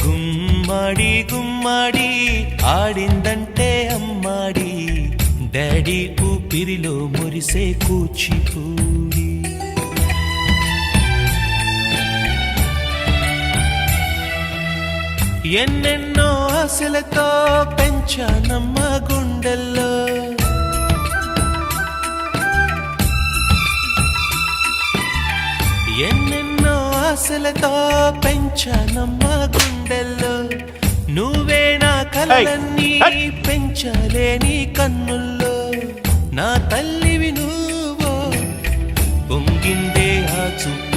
గుమ్మాడి గుమ్మాడి ఆడిందంటే అమ్మాడి డాడీ ఊపిరిలో మురిసే కూచిపూడి ఎన్నెన్నో ఆశలతో పెంచానమ్మ గుండెల్లో ఎన్నెన్నో ఆశలతో పెంచానమ్మ గుండెల్లో నువ్వే నా కలలన్నీ పెంచాలే నీ కన్నుల్లో నా తల్లివి నువ్వో పొంగిందే ఆ చూపు